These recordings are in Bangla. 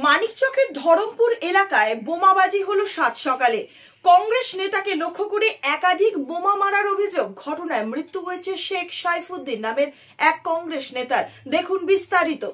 মানিকচকের ধরমপুর এলাকায় বোমাবাজি হলো সাত সকালে। কংগ্রেস নেতাকে লক্ষ্য করে একাধিক বোমা মারার অভিযোগ। ঘটনায় মৃত্যু হয়েছে শেখ সাইফুদ্দিন নামের এক কংগ্রেস নেতার। দেখুন বিস্তারিত।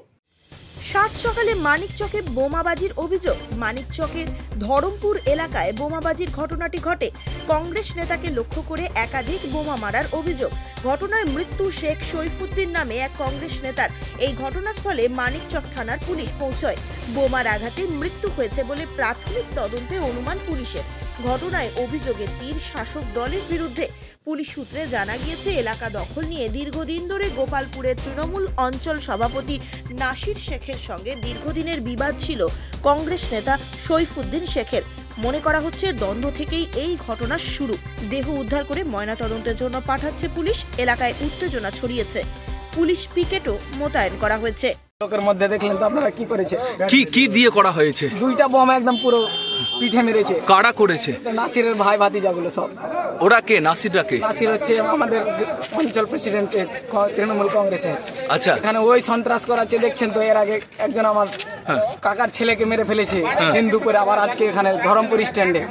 সাত সকালে মানিকচকে বোমাবাজির অভিযোগ। মানিকচকের ধরমপুর এলাকায় বোমাবাজির ঘটনাটি ঘটে। কংগ্রেস নেতাকে লক্ষ্য করে একাধিক বোমা মারার অভিযোগ। ঘটনায় মৃত্যু শেখ সাইফুদ্দিন নামে এক কংগ্রেস নেতার। এই ঘটনাস্থলে মানিকচক থানার পুলিশ পৌঁছয়। বোমার আঘাতে মৃত্যু হয়েছে বলে প্রাথমিক তদন্তে অনুমান পুলিশের। ঘটনায় অভিযোগের তীর শাসক দলের বিরুদ্ধে। পুলিশ সূত্রে জানা গিয়েছে, এলাকা দখল নিয়ে দীর্ঘদিন ধরে গোপালপুরের তৃণমূল অঞ্চল সভাপতি নাসির শেখের সঙ্গে দীর্ঘদিনের বিবাদ ছিল কংগ্রেস নেতা সাইফুদ্দিন শেখের। মনে করা হচ্ছে দ্বন্দ্ব থেকেই এই ঘটনার শুরু। দেহ উদ্ধার করে ময়নাতদন্তের জন্য পাঠাচ্ছে পুলিশ। এলাকায় উত্তেজনা ছড়িয়েছে। পুলিশ পিকেটও মোতায়েন করা হয়েছে। লোকের মধ্যে দেখলেন তো আপনারা কি করেছে, কি দিয়ে করা হয়েছে? দুইটা বোম একদম পুরো পিঠে মেরেছে। কারা করেছে? নাসিরের ভাই ভাতিজাগুলো সব। ওরা কে? নাসিররা কে? নাসির হচ্ছে আমাদের অঞ্চল প্রেসিডেন্ট তৃণমূল কংগ্রেসের। আচ্ছা, এখানে ওই সন্ত্রাস করাচ্ছে দেখছেন তো। এর আগে একজন আমার কাকার ছেলেকে মেরে ফেলেছে হিন্দু করে, আবার আজকে এখানে ধরমপুর স্ট্যান্ডে।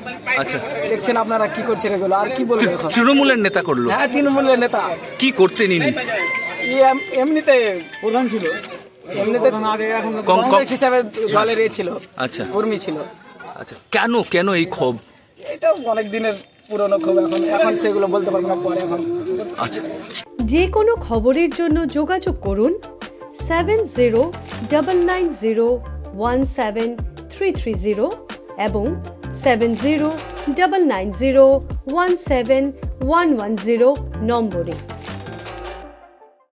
আচ্ছা, দেখছেন আপনারা কি করছেন এগুলো। আর কি বলবো, তৃণমূলের নেতা করলো? হ্যাঁ, তৃণমূলের নেতা। কি করতে নিনি? এমনিতে প্রধান ছিল, এমনিতে কংগ্রেস হিসাবে দলের ছিল। আচ্ছা, কর্মী ছিল। আচ্ছা, কেন এই ক্ষোভ? এটা অনেক দিনের পুরনো ক্ষোভ। এখন সেগুলো বলতে পারবো না, পরে। এখন আচ্ছা, যে কোনো খবরের জন্য যোগাযোগ করুন 7099017330 এবং 7099017110 নম্বরে।